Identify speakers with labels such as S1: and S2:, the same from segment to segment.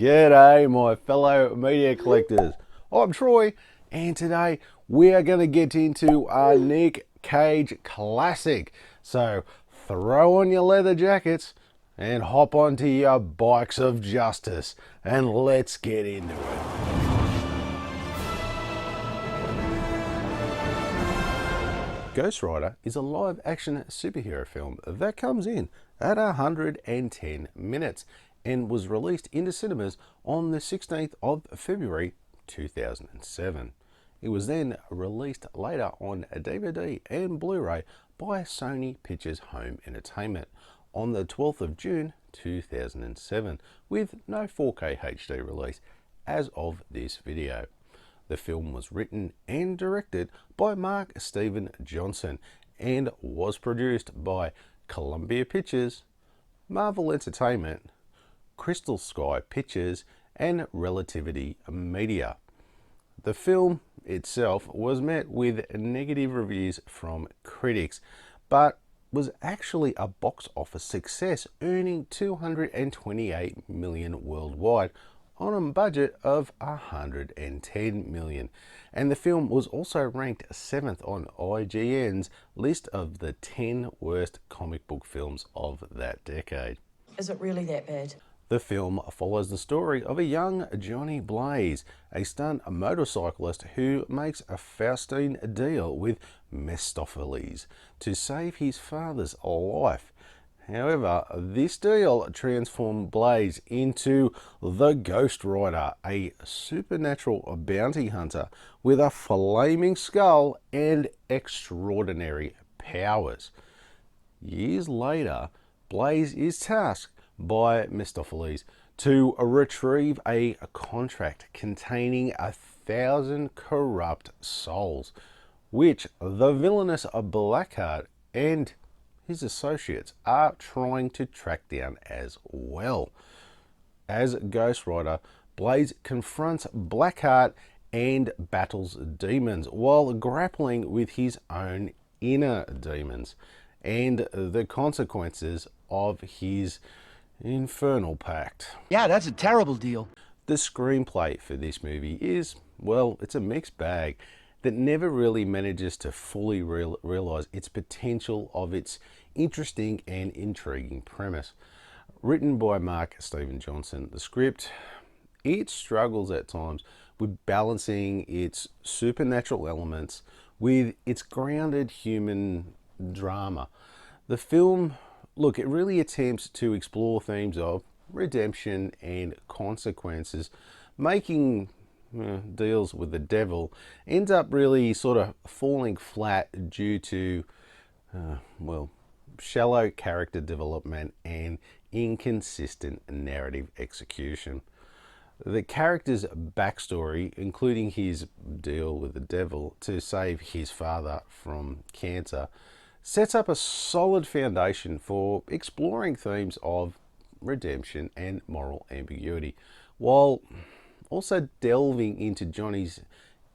S1: G'day, my fellow media collectors. I'm Troy, and today we are going to get into a Nick Cage classic. So throw on your leather jackets and hop onto your bikes of justice, and let's get into it. Ghost Rider is a live-action superhero film that comes in at 110 minutes and was released into cinemas on the 16th of February 2007. It was then released later on DVD and Blu-ray by Sony Pictures Home Entertainment on the 12th of June 2007 with no 4K HD release as of this video. The film was written and directed by Mark Steven Johnson and was produced by Columbia Pictures, Marvel Entertainment, Crystal Sky Pictures, and Relativity Media. The film itself was met with negative reviews from critics, but was actually a box office success, earning $228 million worldwide on a budget of $110 million. And the film was also ranked 7th on IGN's list of the 10 worst comic book films of that decade.
S2: Is it really that bad?
S1: The film follows the story of a young Johnny Blaze, a stunt motorcyclist who makes a Faustian deal with Mephistopheles to save his father's life. However, this deal transformed Blaze into the Ghost Rider, a supernatural bounty hunter with a flaming skull and extraordinary powers. Years later, Blaze is tasked by Mephistopheles to retrieve a contract containing 1,000 corrupt souls, which the villainous Blackheart and his associates are trying to track down as well. As Ghost Rider, Blaze confronts Blackheart and battles demons while grappling with his own inner demons and the consequences of his infernal pact.
S3: Yeah, that's a terrible deal.
S1: The screenplay for this movie is, well, it's a mixed bag that never really manages to fully realize its potential of its interesting and intriguing premise. Written by Mark Steven Johnson, the script, it struggles at times with balancing its supernatural elements with its grounded human drama. The film, look, it really attempts to explore themes of redemption and consequences, making deals with the devil ends up really sort of falling flat due to, well, shallow character development and inconsistent narrative execution. The character's backstory, including his deal with the devil to save his father from cancer, sets up a solid foundation for exploring themes of redemption and moral ambiguity, while also delving into Johnny's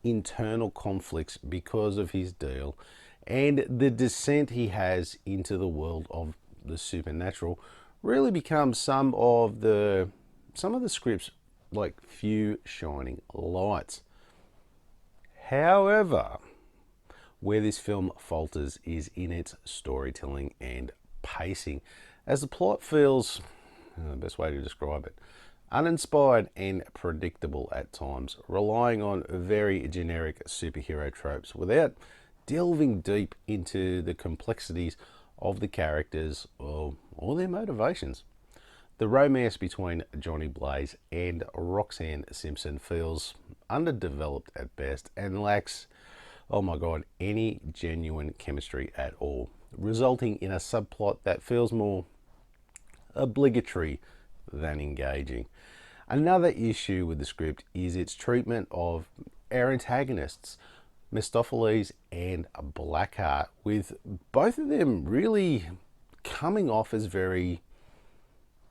S1: internal conflicts because of his deal and the descent he has into the world of the supernatural really becomes some of the script's like few shining lights. However, where this film falters is in its storytelling and pacing, as the plot feels, the best way to describe it, uninspired and predictable at times, relying on very generic superhero tropes without delving deep into the complexities of the characters or their motivations. The romance between Johnny Blaze and Roxanne Simpson feels underdeveloped at best and lacks, oh my god, any genuine chemistry at all, resulting in a subplot that feels more obligatory than engaging. Another issue with the script is its treatment of our antagonists, Mephistopheles and Blackheart, with both of them really coming off as very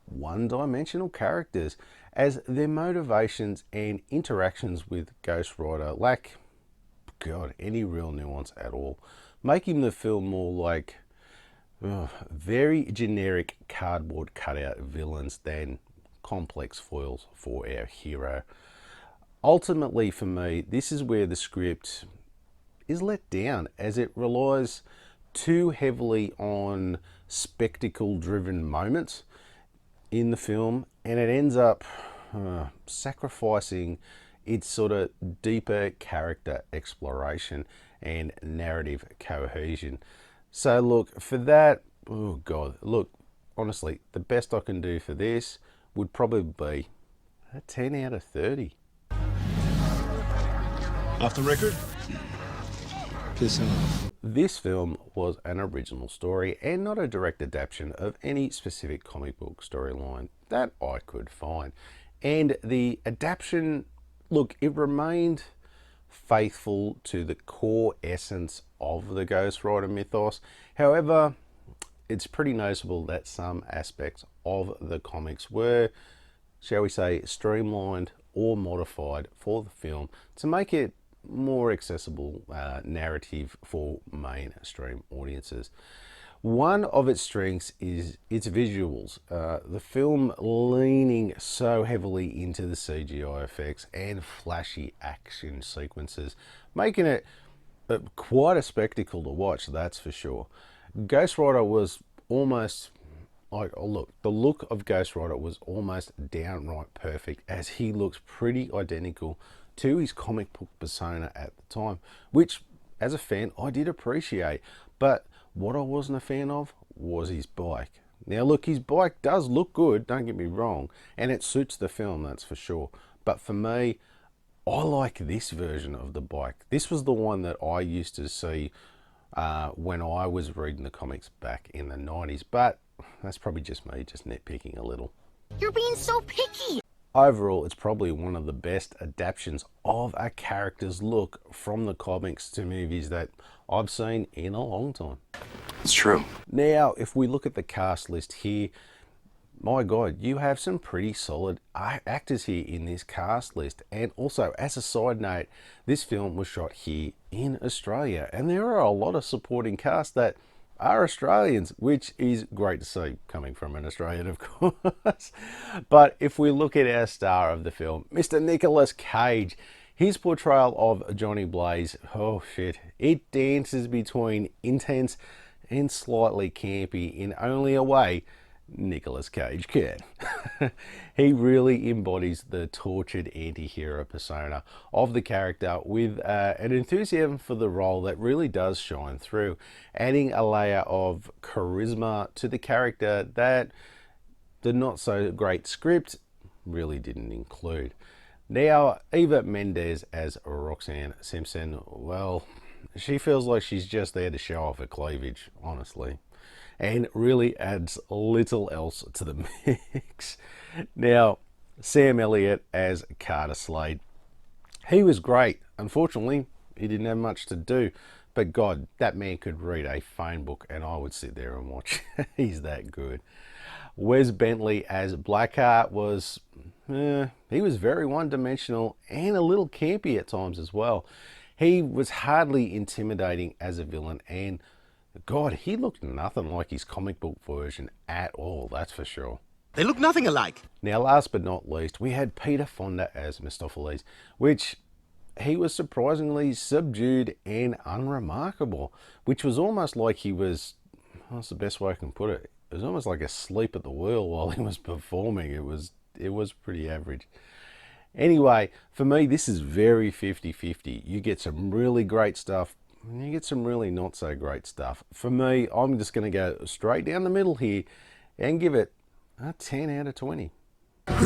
S1: one-dimensional characters, as their motivations and interactions with Ghost Rider lack, god, any real nuance at all, making the film more like very generic cardboard cutout villains than complex foils for our hero. Ultimately, for me, this is where the script is let down, as it relies too heavily on spectacle-driven moments in the film, and it ends up sacrificing its sort of deeper character exploration and narrative cohesion. So look, for that, oh God, look, honestly, the best I can do for this would probably be a 10 out of 30.
S2: Off the record? Piss off.
S1: This film was an original story and not a direct adaptation of any specific comic book storyline that I could find. And the adaptation, look, it remained faithful to the core essence of the Ghost Rider mythos. However, it's pretty noticeable that some aspects of the comics were, shall we say, streamlined or modified for the film to make it more accessible narrative for mainstream audiences. One of its strengths is its visuals. The film leaning so heavily into the CGI effects and flashy action sequences, making it quite a spectacle to watch, that's for sure. Ghost Rider was almost like, oh look, the look of Ghost Rider was almost downright perfect, as he looks pretty identical to his comic book persona at the time, which as a fan I did appreciate. But what I wasn't a fan of was his bike. Now look, his bike does look good, don't get me wrong, and it suits the film, that's for sure. But for me, I like this version of the bike. This was the one that I used to see when I was reading the comics back in the 90s, but that's probably just me, just nitpicking a little.
S3: You're being so picky!
S1: Overall, it's probably one of the best adaptations of a character's look from the comics to movies that I've seen in a long time.
S2: It's true.
S1: Now, if we look at the cast list here, my God, you have some pretty solid actors here in this cast list. And also, as a side note, this film was shot here in Australia, and there are a lot of supporting cast that are Australians, which is great to see coming from an Australian, of course. But if we look at our star of the film, Mr. Nicolas Cage, his portrayal of Johnny Blaze, oh shit, it dances between intense and slightly campy in only a way Nicolas Cage can. He really embodies the tortured anti-hero persona of the character with an enthusiasm for the role that really does shine through, adding a layer of charisma to the character that the not so great script really didn't include. Now, Eva Mendes as Roxanne Simpson, well, she feels like she's just there to show off her cleavage, honestly, and really adds little else to the mix. Now, Sam Elliott as Carter Slade, he was great. Unfortunately, he didn't have much to do, but God, that man could read a phone book and I would sit there and watch. He's that good. Wes Bentley as Blackheart was, he was very one-dimensional and a little campy at times as well. He was hardly intimidating as a villain, and God, he looked nothing like his comic book version at all, that's for sure.
S2: They look nothing alike.
S1: Now, last but not least, we had Peter Fonda as Mephistopheles, which he was surprisingly subdued and unremarkable, which was almost like he was, what's the best way I can put it? It was almost like asleep at the wheel while he was performing. It was pretty average. Anyway, for me, this is very 50-50. You get some really great stuff, and you get some really not so great stuff. For me, I'm just going to go straight down the middle here and give it a 10 out of 20.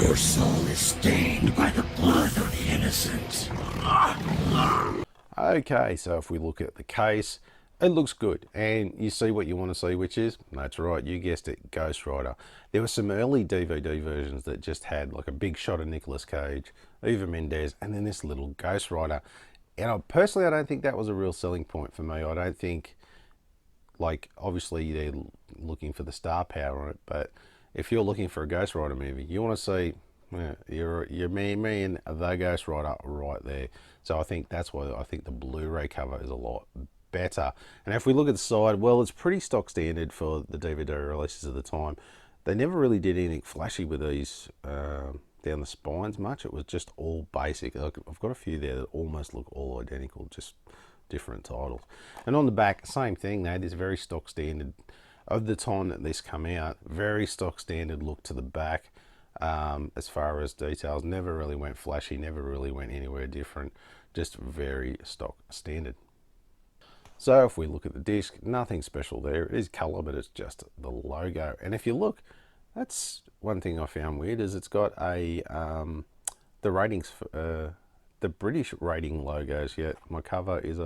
S4: Your soul is stained by the blood of the innocent.
S1: Okay, so if we look at the case, it looks good, and you see what you want to see, which is, that's right, you guessed it, Ghost Rider. There were some early DVD versions that just had like a big shot of Nicolas Cage, Eva Mendes, and then this little Ghost Rider. And personally, I don't think that was a real selling point for me. I don't think, like, obviously they're looking for the star power on it, but if you're looking for a Ghost Rider movie, you want to see, you're me and the Ghost Rider right there. So I think that's why I think the Blu-ray cover is a lot better. And if we look at the side, well, it's pretty stock standard for the DVD releases of the time. they never really did anything flashy with these down the spines much. It was just all basic. Like, I've got a few there that almost look all identical, just different titles. And on the back, same thing. They had this very stock standard of the time that this come out. Very stock standard look to the back. As far as details, never really went flashy, never really went anywhere different, just very stock standard. So if we look at the disc, nothing special there. It is color, but it's just the logo. And if you look, that's one thing I found weird, is it's got a the ratings for, the British rating logos. Yet my cover is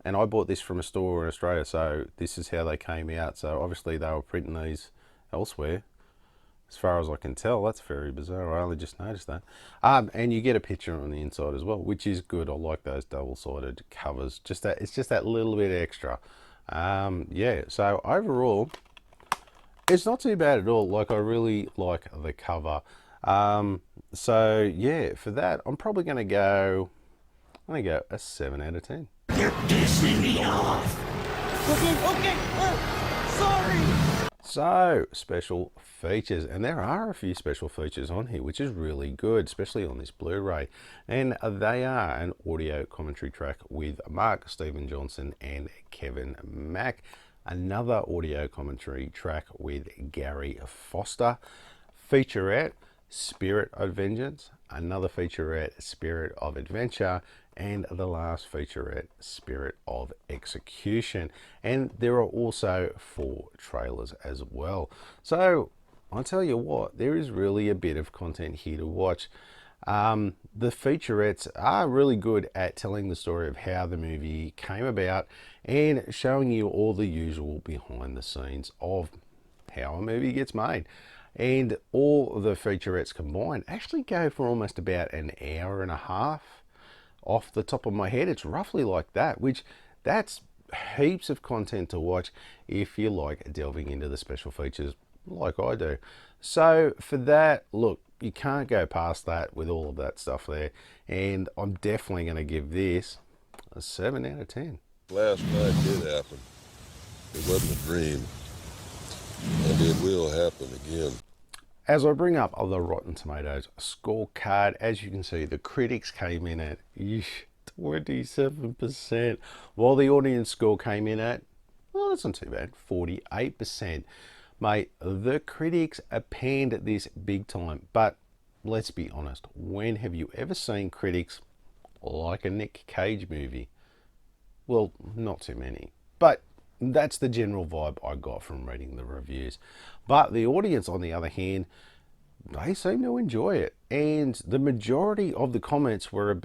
S1: and I bought this from a store in Australia, so this is how they came out. So obviously they were printing these elsewhere. As far as I can tell, that's very bizarre. I only just noticed that. And you get a picture on the inside as well, which is good. I like those double-sided covers. It's just that little bit extra. Yeah, so overall, it's not too bad at all. Like, I really like the cover. So yeah, for that, I'm probably going to go a 7 out of 10.
S4: You're pissing me off.
S2: Okay, sorry.
S1: So, special features, and there are a few special features on here, which is really good, especially on this Blu-ray, and they are an audio commentary track with Mark Steven Johnson and Kevin Mack, another audio commentary track with Gary Foster, featurette Spirit of Vengeance, another featurette Spirit of Adventure, and the last featurette Spirit of Execution. And there are also 4 trailers as well. So I'll tell you what, there is really a bit of content here to watch. The featurettes are really good at telling the story of how the movie came about and showing you all the usual behind the scenes of how a movie gets made. And all the featurettes combined actually go for almost about an hour and a half. Off the top of my head, it's roughly like that, which that's heaps of content to watch if you like delving into the special features like I do. So for that, look, you can't go past that with all of that stuff there, and I'm definitely going to give this a 7 out of 10.
S5: Last night did happen. It wasn't a dream, and it will happen again.
S1: As I bring up the Rotten Tomatoes scorecard, as you can see, the critics came in at 27%, while the audience score came in at, well, that's not too bad, 48%. Mate, the critics panned this big time, but let's be honest, when have you ever seen critics like a Nick Cage movie? Well, not too many, but that's the general vibe I got from reading the reviews. But the audience, on the other hand, they seem to enjoy it. And the majority of the comments were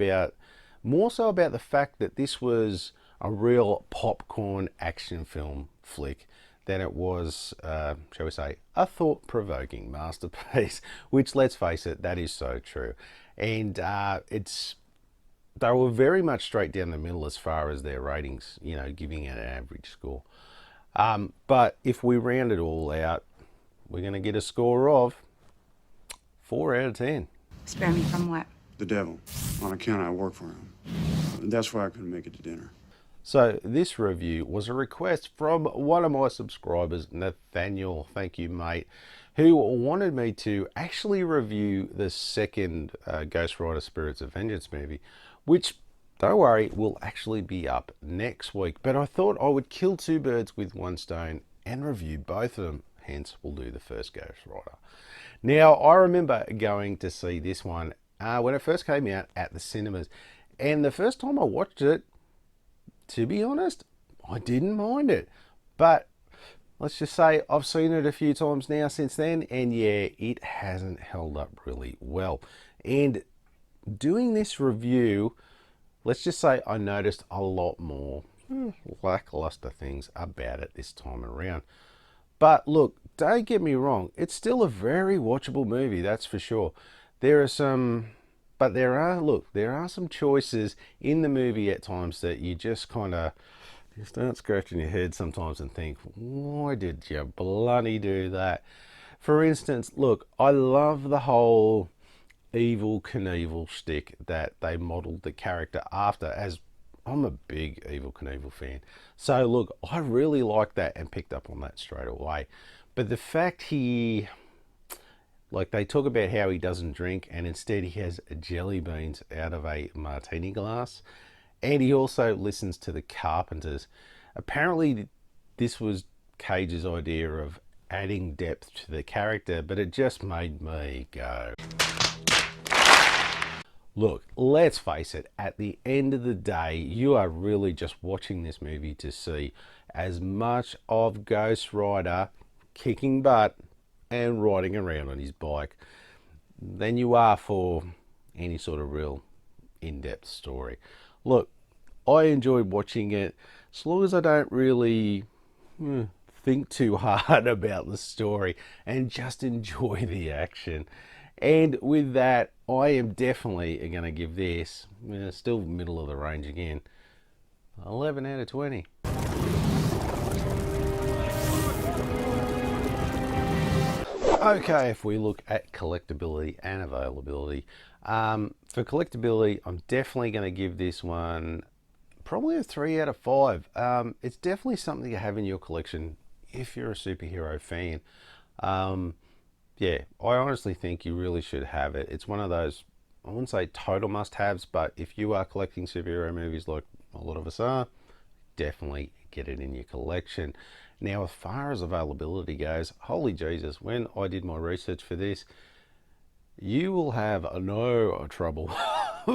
S1: more so about the fact that this was a real popcorn action film flick than it was, shall we say, a thought-provoking masterpiece, which, let's face it, that is so true. And they were very much straight down the middle as far as their ratings, you know, giving it an average score. But if we round it all out, we're going to get a score of 4 out of 10.
S6: Spare me from what?
S7: The devil, on account I work for him. That's why I couldn't make it to dinner.
S1: So this review was a request from one of my subscribers, Nathaniel, thank you mate, who wanted me to actually review the second Ghost Rider Spirits of Vengeance movie, which, don't worry, will actually be up next week. But I thought I would kill 2 birds with 1 stone and review both of them. Hence, we'll do the first Ghost Rider. Now, I remember going to see this one when it first came out at the cinemas. And the first time I watched it, to be honest, I didn't mind it. But let's just say I've seen it a few times now since then. And yeah, it hasn't held up really well. And doing this review, let's just say I noticed a lot more lackluster things about it this time around. But look, don't get me wrong, it's still a very watchable movie, that's for sure. There are some choices in the movie at times that you just kind of start scratching your head sometimes and think, why did you bloody do that? For instance, look, I love the whole Evel Knievel shtick that they modeled the character after, as I'm a big Evel Knievel fan. So look, I really like that and picked up on that straight away. But the fact like they talk about how he doesn't drink and instead he has jelly beans out of a martini glass. And he also listens to the Carpenters. Apparently this was Cage's idea of adding depth to the character, but it just made me go. Look, let's face it, at the end of the day, you are really just watching this movie to see as much of Ghost Rider kicking butt and riding around on his bike than you are for any sort of real in-depth story. Look, I enjoyed watching it as long as I don't really think too hard about the story and just enjoy the action. And with that, I am definitely going to give this, still middle of the range again, 11 out of 20. Okay, if we look at collectability and availability, for collectability, I'm definitely going to give this one probably a 3 out of 5. It's definitely something to have in your collection if you're a superhero fan. Yeah, I honestly think you really should have it. It's one of those, I wouldn't say total must-haves, but if you are collecting superhero movies like a lot of us are, definitely get it in your collection. Now, as far as availability goes, holy Jesus, when I did my research for this, you will have no trouble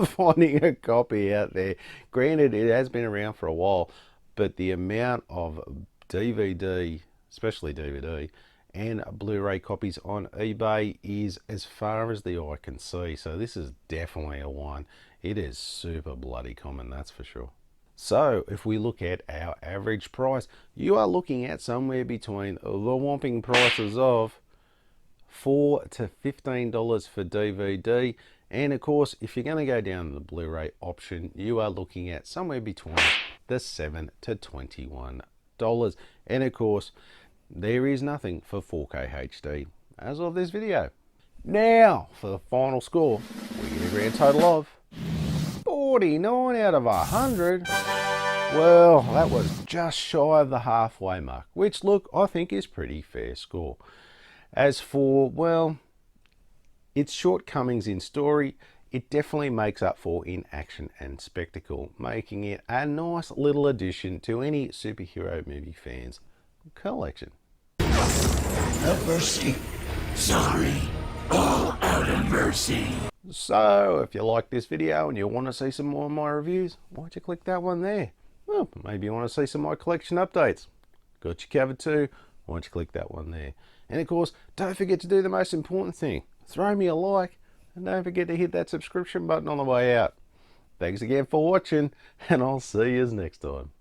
S1: finding a copy out there. Granted, it has been around for a while, but the amount of DVD, especially DVD, and Blu-ray copies on eBay is as far as the eye can see. So this is definitely a one. It is super bloody common, that's for sure. So if we look at our average price, you are looking at somewhere between the whopping prices of $4 to $15 for DVD. And of course, if you're going to go down the Blu-ray option, you are looking at somewhere between the $7 to $21. And of course, there is nothing for 4K HD as of this video. Now, for the final score, we get a grand total of 49 out of 100. Well, that was just shy of the halfway mark, which, look, I think is pretty fair score. As for, well, its shortcomings in story, it definitely makes up for in action and spectacle, making it a nice little addition to any superhero movie fans' collection.
S4: No mercy. Sorry. All out of mercy.
S1: So, if you like this video and you want to see some more of my reviews, why don't you click that one there? Well, maybe you want to see some of my collection updates. Got you covered too. Why don't you click that one there? And of course, don't forget to do the most important thing. Throw me a like, and don't forget to hit that subscription button on the way out. Thanks again for watching, and I'll see you next time.